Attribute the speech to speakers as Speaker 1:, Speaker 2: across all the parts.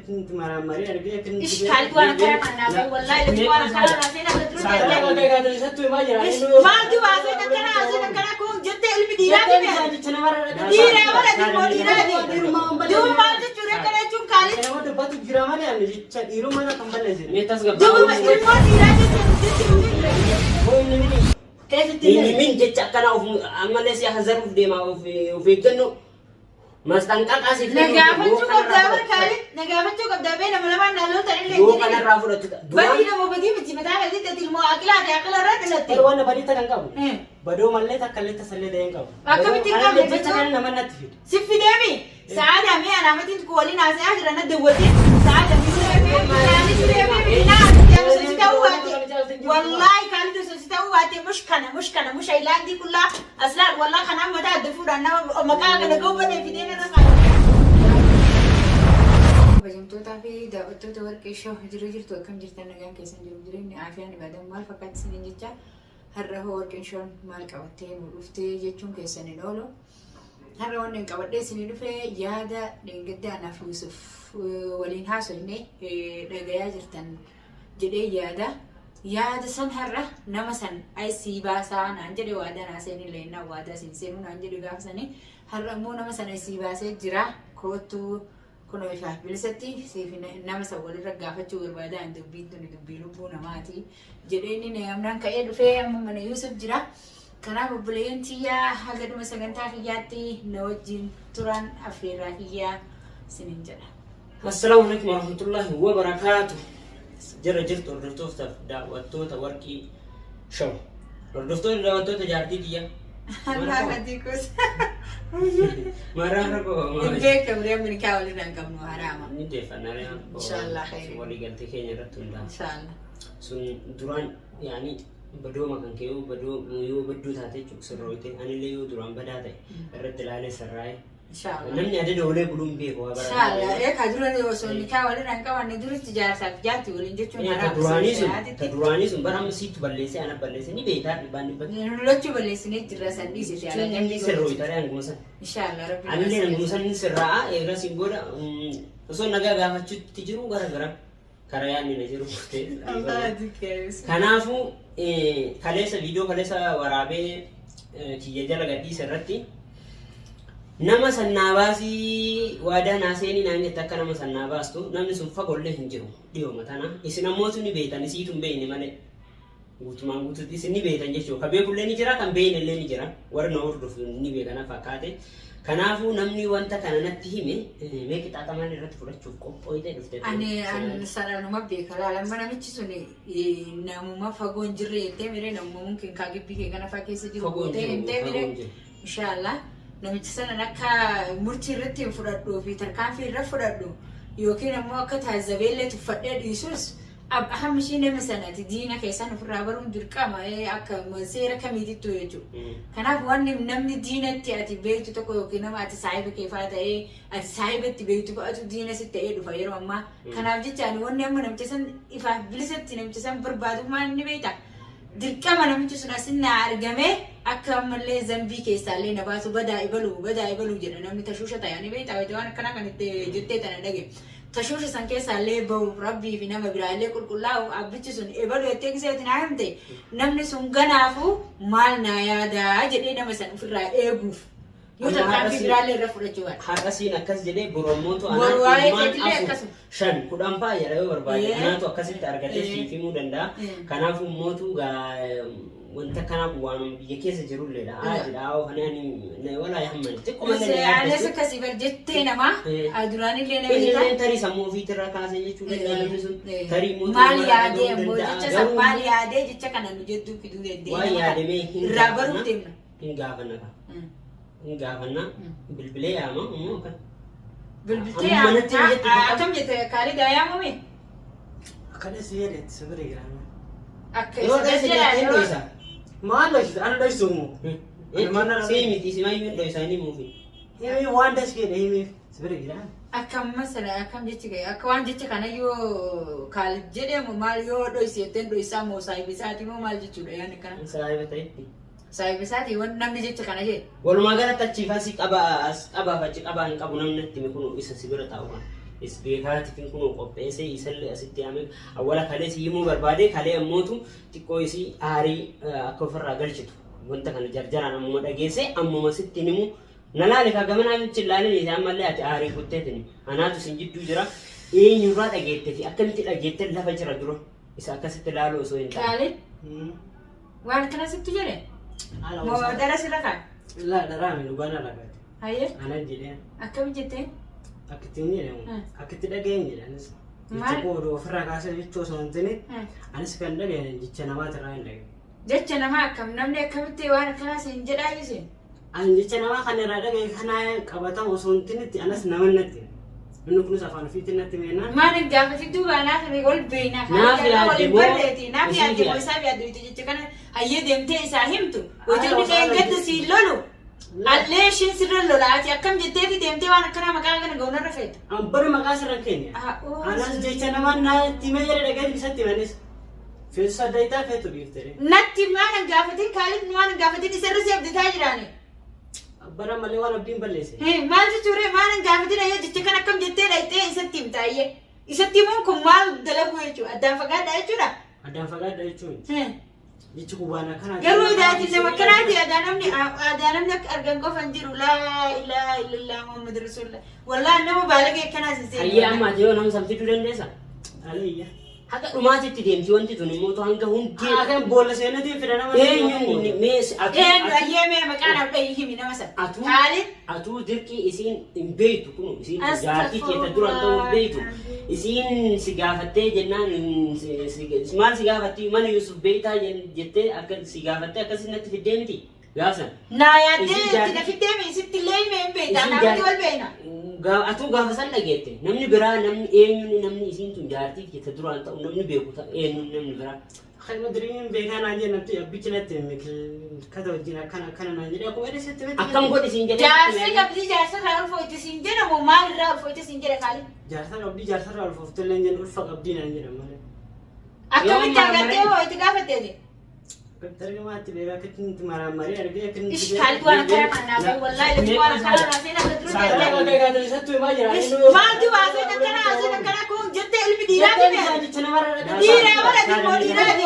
Speaker 1: كنت مرة أرجع كنت
Speaker 2: إيش قال وانا كلام أنا والله اللي وانا كلام أنا فينا بدرو
Speaker 1: ما قاعد يسوي ما جرى
Speaker 2: ما أنتوا عارفين أنا كون جت المدينة ديرة ولا دي مدينة دي دوم ما تجوري كنا تجون كالي
Speaker 1: أنا ما تبغى تجرا ما لي أنا جت إيرو ما أنا كمل لازم
Speaker 3: ميتاس قبل
Speaker 2: دوم ما المدينة
Speaker 1: هو إني
Speaker 2: كيف
Speaker 3: ini
Speaker 2: تدير
Speaker 3: min jecha kana of amales ya hazar of dema of ganno mastanqan asif
Speaker 2: نجابتشو قدامك كالي نجابتشو قدامي لما لما نالو تاني
Speaker 3: do kana rafu da
Speaker 2: بدي لما بدي بتجي بتاعي بدي تدي مو أكل رد نتي
Speaker 1: أنا وانا بدي تكنكم بدو ملة تكلم تسلي ده ينكم أنا جت أنا ما نتفيد
Speaker 2: سيف دمي سعادة مي أنا متى تقولي ناس أجر أنا دوتي سعادة مي والله كانت تستواتي مشكلة مش إعلان دي كلها أصلا والله خنا ما تعرفوا أنا مكان أنا جوبا في دينا رفع
Speaker 4: بجمتوتا في دعوتوتا وركيشو جرجرتو كم جرتنا نجان كيسن جرجرين عافية بعد مال فقط سنين جتا هره وركيشون مال كواتين ورفتي جتون كيسن نولو هره ونن كواتين سنين في يادا لينجدا أنا في يوسف ولين حاصلني رجايا جرتن جدي yaada san har'a nama san ay si baasaa naan jedhe waada naaseen illee waada sinseenu naan jedhe gaafsanii har'a immoo nama san ay si baasee jira kootu kunoo ifaa bilisatti siif nama san walirra gaafachuu barbaadaan dubbii lubbuu namaati jedhee inni amnaan ka'ee dhufee amma mana Yuusuf jira kanaaf obboleeyyan tiyyaa haga dhuma sagantaa kiyyaatti na wajjin turan affeerraa kiyyaa sinin jedha.
Speaker 3: Assalamu alaikum warahmatullahi wabarakatuh. Jara jirtu hordoftoota dawatota warqii shaw hordoftoota dawatota jaartii kiyya
Speaker 4: Allah hadikus
Speaker 3: maraan rakkoo
Speaker 4: beeka buriya min kaa waliin qabnu harama
Speaker 3: ni deefannaa
Speaker 4: inshallah khair
Speaker 3: walii galtee keenya irratti hundaa
Speaker 4: inshallah
Speaker 3: sun duraan yaani badoo makan kee yoo badduu taate sirroote anillee yoo duraan badaa ta'e irratti ilaalee sarraa'e
Speaker 4: inshallah
Speaker 3: namni adda olee buluun beeku waa bara
Speaker 4: inshallah kadura yoo sonni kaa waliin qabanne duritti jaarsaaf jaartii waliin jechuun harama
Speaker 3: duraanii sun bara amsiitu balleessee ana balleessee ni beektaa dhibbaan dhibbatti
Speaker 4: lolachuu balleessinee jirra san dhiisite
Speaker 3: Ni sirroote ta'e anguma san
Speaker 4: inshallah rabbi
Speaker 3: anillee anguma san ni sirraa'a eegas hin booda osoo nagaa gaafachuutti jiru gara karaa yaadni na jiru kanaafuu kaleessa viidiyoo kaleessa waraabee kiyya jala gadhiisa irratti nama sannaabaasii waadaa naaseenii naan jette akka nama sannaabaastu namni sun fagollee hin jiru dhiyooma tana isin ammootu ni beektan isiitu hin beekne malee guutumaan guutuutti isin ni beektan jechuudha ka beekullee ni jira kan beekne illee ni jira warri na hordofu ni beekana fakkaate kanaafuu namni wanta kana natti hime mee qixaatamaan irratti fudhachuuf qophooyte dhufte
Speaker 4: ani sananuma beeka laalama namichi sun namuma fagoo hin jirre jettee miree namuma mungkin kaa gibbii kee kana faa keessa jiru gootee hintee miree inshallah namichi sanan akka murtii irratti hin fudhadhuu fi tarkaanfii irra fudhadhu yookiin ammoo akka taazzabeellee tuffadhee dhiisus hamishii nama sanati diina keessan ofirraa baruun dirqama akka seera kamiitittu jechuudha. Kanaaf wanni namni diinatti ati beektu tokko yookiin nama ati saahiba keefaa ta'ee ati saahibatti beektu fa'atu diina sitti ta'ee dhufa yeroo ammaa. Kanaaf jecha wanni amma namicha san ifaaf bilisatti namicha san barbaadummaa inni beekta. Dirqama namichi sun asinna argamee akka ammallee zambii keessaallee na baasu badaa ibaluu jedha namni tashuusha ta'e ani beektaa waan akkana kan itti jettee tana dhage. Tashuusha san keessaallee bahu rabbii fi nama biraallee qulqullaa'u abbichi sun ibaluu jettee giseetiin haamte namni sun ganaafu maal naa yaadaa jedhee nama san ofirraa eeguuf. Yoo tarkaanfii biraallee irra fudhachuu baadha.
Speaker 3: Haadhasiin akkas jedhee boroomoota anaatu shan kudhan baay'eedha yoo barbaade anaatu akkasitti argatee siif himuu danda'a. Kanaafuu mootu wanta kanaaf waan biyya keessa jirulleedha. Aadidha kanaan walaa yaaman xiqqoo malee.
Speaker 4: Aales akkasii barjettee namaa duraanillee nama
Speaker 3: jira. Tarii sammuu ofiitirraa kaasee jechuudha namni sun tarii mootu
Speaker 4: maal yaadee ammoo jecha san maal yaadee jecha kana nu jettuu fiduu dandeenye.
Speaker 3: Waan yaadamee
Speaker 4: irraa baruu deemna.
Speaker 3: Hin gaafanna. Gaafanna bilbilee yaama immoo kan
Speaker 4: bilbiltee yaama akkam jette kaalii daayaa moome
Speaker 1: akkana si jedhetti sabira jiraama
Speaker 4: akka isa
Speaker 1: maal dhoysu ana dhoysuumu
Speaker 3: siimiti simayyuu dhoysaanii muufi
Speaker 1: himi waan das jedhe himi sabira jiraama
Speaker 4: akkam masala akkam jechi ga'e akka waan jecha kana yoo kaalii jedhemu maal yoo dhoysi jetteen dhoysaa moo saayibisaati moo maal jechuudha yaani kana
Speaker 3: saayiba ta'etti
Speaker 4: saayibisaati waan namni jecha kana jedhe
Speaker 3: walumaa galatti achiifaa si qabaa fachi qabaa hin qabu namni itti kun isa sibira taa'u kan isbeekaati fin kun qopheessee isalle asitti ame awwala kalee si himuu barbaade kalee ammootu xiqqoo isii aarii akka ofirraa galchitu wanta kana jarjaraan ammuma dhageesse ammuma sitti himu nalaale ka gamanaa michi laalee isaan mallee ati aarii kutteetini anaatu sin jidduu jira eenyurraa dhageette fi akkamitti dhageette lafa jira dura isa akkasitti laaloo osoo hin
Speaker 4: Khalid waan kana sitti jedhe moo dara sirra kaa
Speaker 1: La darame lubana la gati.
Speaker 4: Haye
Speaker 1: Ana jide.
Speaker 4: akkam jettee
Speaker 1: Akiti ni ne. Akiti dagaye ni anis.
Speaker 4: Maal?
Speaker 1: Ko do ofirraa kaasee jechuu osoo hin taane anis kan dhagaye jecha namaati irraa hin dhagaye.
Speaker 4: jecha namaa akkam namni akkamitti waan akkanaa siin jedhaa isin
Speaker 1: Ani jecha namaa kan irraa dhagaye kana qabatamu osoo hin taanetti anas nama natti. Inni kunis afaan ofiitti natti meenaan.
Speaker 4: maan gaafati duuba naaf wal beeyna
Speaker 3: Naaf yaadde moo
Speaker 4: barreeti naaf
Speaker 3: isin
Speaker 4: yaadde moo
Speaker 3: yaadde?
Speaker 4: isaa yaadde jecha kana hayyee deemtee isaa himtu hojiin isheen gadda siin lolu allee ishiin sirra lolaati akkam jetteeti deemtee waan akkanaa maqaa kana ga'uunarra feeta
Speaker 1: An bari maqaa sirra keenya. Anas jecha namaa naatti mee jedhe dhagaye isatti manis. Feessa daytaa feetu biiftere.
Speaker 4: natti maan gaafatiin Khalid maan gaafatiin isarra si abdataa jiraani
Speaker 1: Bara malee waan abdiin balleesse.
Speaker 4: maal jechuudha maan gaafatiin ayyee jecha kan akkam jettee dhayxee isatti himtaayyee isatti himuun kun maal dalagu jechuudha addaan fagaadha jechuudha
Speaker 1: Addaan fagaadha jechuun. Jechi kubaana kana.
Speaker 4: garuu idaati nama kanaati aadaa namni akka argan qofan jiru laa ilaaha illallah muhammad rasulullah wallaahi nama baalagee akkanaa sin
Speaker 3: hayyee amma ati yoo nama samfiduu dandeessa
Speaker 1: Aliyya.
Speaker 3: haga dhumaatitti deemti wanti tun immoo hanga hundi
Speaker 1: Akan boolla seenatiin fida nama.
Speaker 3: eenyuun mees
Speaker 4: ayyee mee maqaan abdii himi nama san
Speaker 3: Atuu
Speaker 4: Khalid
Speaker 3: atuu dirqii isiin hin beektu kun isiin jaartii keessa dura ta'uu hin beektu isiin si gaafattee jennaan maal si gaafatti mana Yusuf beektaa jettee akka si gaafattee akkasii natti fiddee miti gaafsan
Speaker 4: naa yaaddee itti na fiddee mi isitti illee hime hin beektaa namatti wal beekna
Speaker 3: atuu gaafa san dhageette namni biraa namni eenyuun namni isiin tun jaartii keessa duraan ta'u namni beeku eenyuun namni biraa
Speaker 1: Kan madriin beekaa naan jennatti abbichi natti kata wajjin akkana naan jedhe akkuma edesitti miti.
Speaker 3: akkam godhi isiin jedhee
Speaker 4: jaarsi qabdii jaarsa ulfooyti siin jedhamu maal irraa ulfooyti siin jedhe Khalid
Speaker 1: Jaarsa qabdii ulfooftu illee jennu ulfa qabdii naan jedhan malee.
Speaker 4: akkamitti agartee hoo itti gaafatteeti
Speaker 1: Targamaatti beekaa akkatti nuti maraamaree argee akka nuti.
Speaker 4: ish Khalid waan akkana kanaafee wallaahi lafti waan akkana naafee nama dura
Speaker 1: Saala
Speaker 4: deemtee
Speaker 1: beekaa isattuu himaa jira.
Speaker 4: maaltu baasee akkana kun jettee ilmi dhiiraati mee
Speaker 1: Jecha namarra dhaga'a.
Speaker 4: dhiiraa bara immoo dhiiraati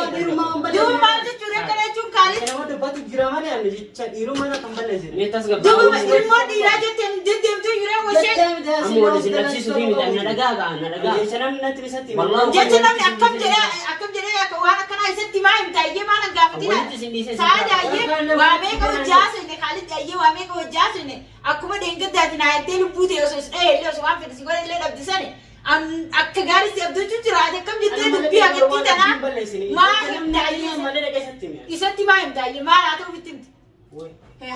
Speaker 4: duuba maal jechuudha akkana jechuun Khalid
Speaker 1: Nama dubbatu jira malee ani jecha dhiirummaa kan balleessine.
Speaker 3: meetas
Speaker 4: duuba
Speaker 3: gabbaa
Speaker 4: ilmoo dhiiraa jetteen deddeemtuu yuree washee
Speaker 3: amma wal isin dhabsiisuu fi midhaan na dhagaa ga'a na dhagaa
Speaker 1: Jecha namni natti isatti
Speaker 3: Wallaahi.
Speaker 4: jecha namni akkam jedhee waan akkanaa isatti maa himtaayyee maan
Speaker 3: Walitti
Speaker 4: gaafatina
Speaker 3: sin dhiisee
Speaker 4: saadaayyee waa meeqa hojjaasine Khalid ayyee waa meeqa hojjaasine akkuma deengaddaatiin haayattee lubbuu ta'e osoo dhahee illee osoo waan fedhe si godhe illee dhabdisane akka gaariitti abdachuu jiraate akkam jettee dubbii agartii tanaa maa himtaayyee
Speaker 1: malee dhaqee isatti hime.
Speaker 4: isatti maa himtaayyee maal haa ta'u bitti himti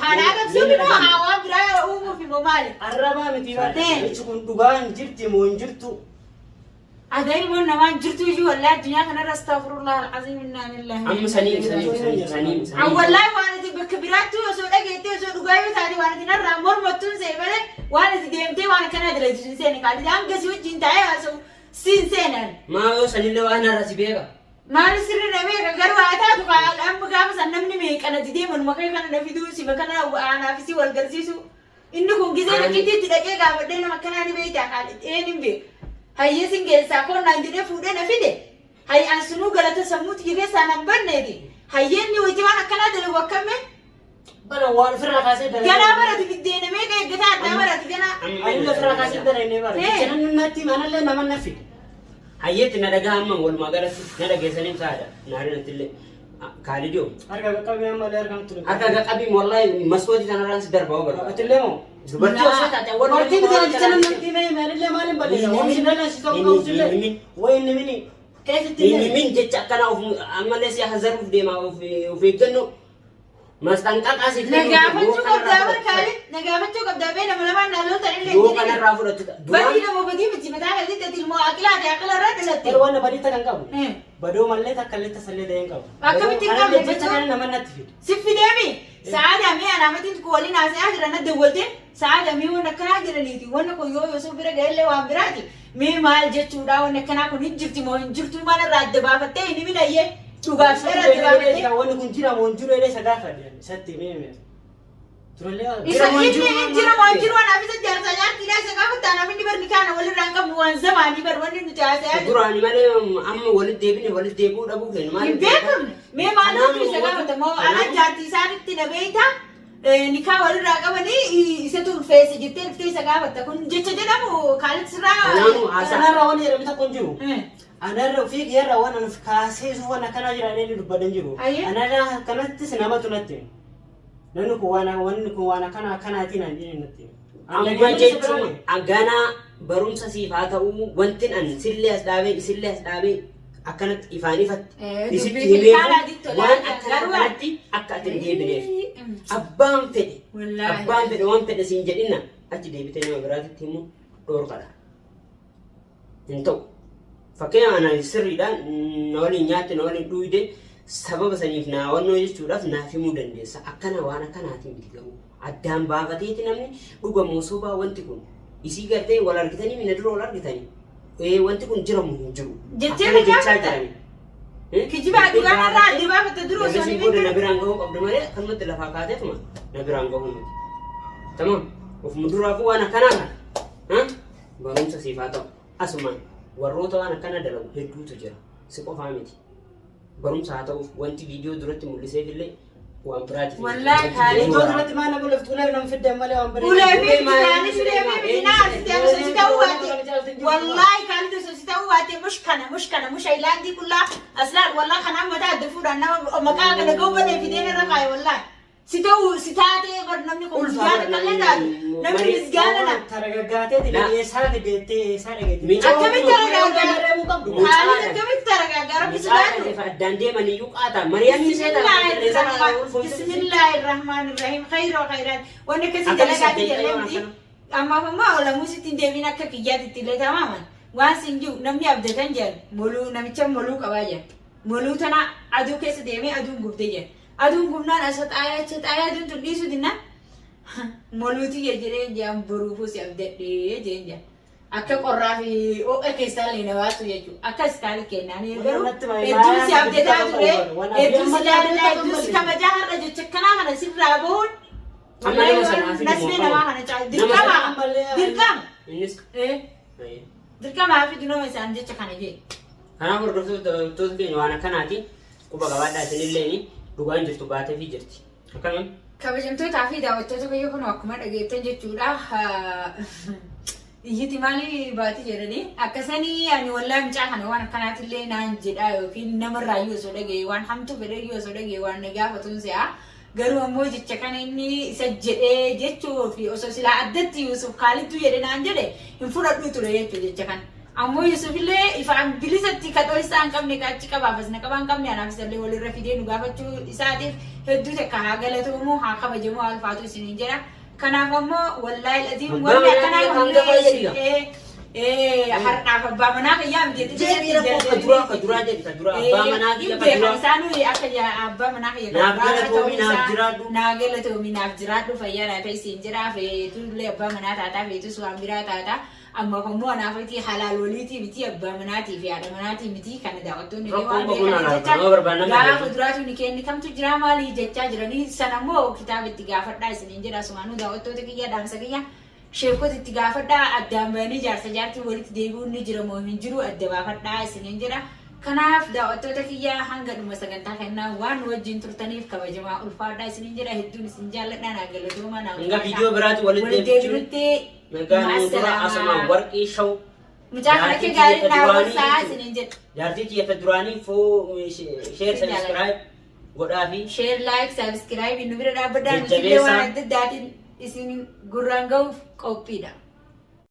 Speaker 4: haadhaa qabsuun immoo haawaa biraa uumuuf immoo maali
Speaker 1: Arrabaa miti baadha. Jechi kun dhugaan jirti moo hin jirtu?
Speaker 4: Ada ilmoon namaan jirtu iyyuu wallaahi addunyaa kanarra astaghfirullah alazim innaa lillahi
Speaker 3: amma saniim
Speaker 4: wallaahi waan ati bakka biraatti osoo dhageettee osoo dhugaa yoo taate waan ati narraa mormattuun see malee waan ati deemtee waan akkanaa dalagdu sin seene Khalid hanga si wajjin taa'ee haasa'u sin seenan
Speaker 3: maa yoo sanillee waan har'a si beeka
Speaker 4: maali sirri na beeka garuu haa taatu amma gaafa san namni meeqan ati deeman makaa kana na fiduu si makana aanaafisi wal garsiisu inni kun gisee bakkitti itti dhaqee gaafadhee nama akkanaa ni beektaa Khalid een beeka hayyee sin geessaa koon naan jedhee fuudhee na fide hayyi an sunuu galata sammuuti keessaa nan banneeti hayyeen ni wayti waan akkanaa dalagu akkamme
Speaker 1: Bara waan ofirraa kaasee dalagaa.
Speaker 4: ganaa barati biddeenee meeqa eeggataa addaa barati ganaa
Speaker 1: Ani ofirraa kaasee dalagaa bara. Jecha namni natti manallee nama nafi.
Speaker 3: hayyeetti na dhagaa amma walumaa galatti na dhageessaniin saada naarinatti illee Khalidoo
Speaker 1: Harka qaqqabee malee argamtu.
Speaker 3: akka qaqqabiin wallaahi masootii tanarraan si darbaa barbaada
Speaker 1: Atillee moo?
Speaker 3: dubartii osoo taate awwal
Speaker 1: Dubartiin kana jecha namni natti hime manallee maaliin balleessa? Oomishni dhala si tokko qabsullee. Wayi inni mini. Keessatti
Speaker 3: inni min jecha akkanaa ammallee si hazaruuf deemaa of eeggannoo mastanqaqaa si
Speaker 4: nagaafachuu qabdaa bar Khalid nagaafachuu qabdaa bee nama lamaan naalloo ta'e illee
Speaker 3: yoo kanarraa fudhattu
Speaker 4: badii nama badii miti mataa gadi tati ilmoo aqilaate aqila irraa dhalatte
Speaker 1: Yeroo waan badii kan qabu. Badoo mallee takka illee tasallee ta'een qabu.
Speaker 4: Akkamitti hin qabne
Speaker 1: jecha kana nama natti fidu.
Speaker 4: siffi deemi sa'aadaa mee anaamatiin ku waliin haasa'aa jiran na dawwalte sa'aadaa mee waan akkanaa jiraniiti wanna kun yoo yosoo bira ga'ellee waan biraati mee maal jechuudha wanna akkanaa kun hin jirti moo hin jirtu manarraa adda baafattee hin midhayyee dhugaaf seera adda baafattee
Speaker 1: Wanni kun jira moo hin jiru jedhee isa gaafadhe. Isatti himee.
Speaker 2: Isa jira wanjiru ana bisa jarsa jarti ila isa kafa tana findi barni kana wali ranga mu wan zamani bar wani nu ta sai
Speaker 3: durani male amma wali debu dabu ken mali
Speaker 2: bekum me ma na isa kafa ta mo ana jarti sanitti na beita nika wali ranga bani isa tur face jitte isa kafa ta kun jecha jedhamu kaalit sirra
Speaker 3: anaanu
Speaker 1: Asana rawani yeroo mita kun jiru. Anarra ofii yeroo waan anuuf kaasee suufa na kana jiraanii dubbadan jiru. Anarra kanatti sinama tunatti. Nanu kun waan kanaatiin an jedhee nutti.
Speaker 3: amma jechuun agana barumsa siif haa ta'u wantin an sillee as dhaabee akkanatti ifaan ifatti isitti himeefu waan akkanatti akka ati deebineef abbaan fedhe waan fedhe siin jedhina achi deebitee nama biraatitti himu dhoorqadha hin ta'u fakkeenya ana sirriidhaan na waliin nyaatte na waliin dhuuyde sababa saniif naa wannoo jechuudhaaf naaf himuu dandeessa akkana waan akkanaatiin miti garuu addaan baafateeti namni dhugamoo sobaa wanti kun isii gartee wal argitanii mina dura wal argitanii wanti kun jiramu hin jiru
Speaker 2: jettee jechaa jirani kijiba dhugaan irraa adda baafate dura osoo
Speaker 3: hin booda na biraan gahuu qabdu malee akkanumatti lafaa kaateetuma na biraan gahuu miti tamam ofuma duraafuu waan akkanaa kana barumsa siif haa ta'u asumaan warroota waan akkana dalagu hedduutu jira si qofaa miti barumsa haa ta'uuf wanti viidiyoo duratti mul'iseef illee waan biraati
Speaker 2: wallahi kaalii
Speaker 1: duratti maana bulaftu ulee nam fidde malee waan biraati
Speaker 2: ulee fi maani ulee fi naas ta'u sosita waati wallahi kaalii sosita waati mushkana ilandi kulla aslan wallahi kana mata adfuudhaan nama maqaa kana gowwade fideen irra kaay wallahi sitaate bar namni kun jaata kalleedhaan namni misgaana
Speaker 1: taragaggaatee dinee isaa fideettee isaa dhageetti
Speaker 2: akkamitti taragaggaa rabbi silaatu
Speaker 3: addaan deeman iyyuu qaata mariyaamni
Speaker 2: bismillahirrahmanirrahim khayran wanni kasi dalagaati jedhamti amma kuma olamu sittiin deemin akka kiyyaatitti illee tamaman waan sinju namni abdatan jedhan moluu namicha moluu qabaa jedhan moluu tana aduu keessa deemee aduun gubdee jedhan adun gumnaan asat ayat dun tulisu dinna moluti ya jere jam burufu si abdadde jenja akka qorraa fi oqa keessa leena waatu jechu akka istaal kennani garu eddu si abdada ture eddu si laala eddu si kamaja harra jecha kana kana sirra boon nasbe nama kana cha dirkama fi duno mesan jecha kana je
Speaker 3: kana hordoftoota keenya waan akkanaati quba gabaadhaa isinilleeni dhugaan jirtu baatee fi jirti akkamiin
Speaker 4: kabajamtootaa fi daawwattoota biyya kun akkuma dhageettan jechuudha iyyiti maali baati jedhanii akkasanii ani wallahi mucaa kana waan akkanaatillee naan jedhaa yookiin namarraayyuu osoo dhagee waan hamtu fedhayyuu osoo dhagee waan na gaafatuun se'a garuu ammoo jecha kana inni isa jedhee jechuu fi osoo silaa addatti Yusuf kaalittuu jedhe naan jedhe hin fudhadhuu ture jechuu jecha kana ammoo Yusuf illee ifaan bilisatti kadhoo isaan qabne kaachi qabaafas na qabaan qabne anaaf isallee walirra fidee nu gaafachuu isaatiif hedduu takka haa galatoomuu haa kabajamoo haa ulfaatu isiniin jedha kanaaf ammoo wallahi latiin wanni akkanaa har'aaf abbaa manaa fayyaa miti
Speaker 3: kaduraa abbaa manaa
Speaker 4: isaanuu akka abbaa manaa naaf galatoomi naaf jiraadhu fayyaa naa ta'e isiin jedhaa feetullee abbaa manaa taataa feetus waan biraa taataa amma kammoo anaafati halaal waliitii miti abbaa manaatii fi haadha manaatii miti kana daawwattoonni waan beekan gaafa duraatu ni kenni kamtu jira maalii jechaa jiranii sanammoo kitaaba itti gaafadhaa isiniin jedha sumaanuu daawwattoota kiyya dhaamsa kiyya sheekota itti gaafadhaa addaan bayanii jaarsa jaartii walitti deebi'uun ni jira moo hin jiru adda baafadhaa isiniin jedha kanaaf daawwattoota kiyya hanga dhuma sagantaa kennaa waan wajjin turtaniif kabajamaa ulfaadhaa isiniin jedha hedduun isin jaalladhaa naa galatooma naa
Speaker 3: hanga viidiyoo biraatti walitti deebi'uutti Megana asama warqi show.
Speaker 4: Mucaa kana gaarii dhaabbataa isiniin jedha.
Speaker 3: Jaartii xiyyeeffata duraanii foo share subscribe godhaa fi
Speaker 4: share like subscribe nu bira dhaabbadhaan isin waan adda addaatiin isin gurraan ga'uuf qophiidha.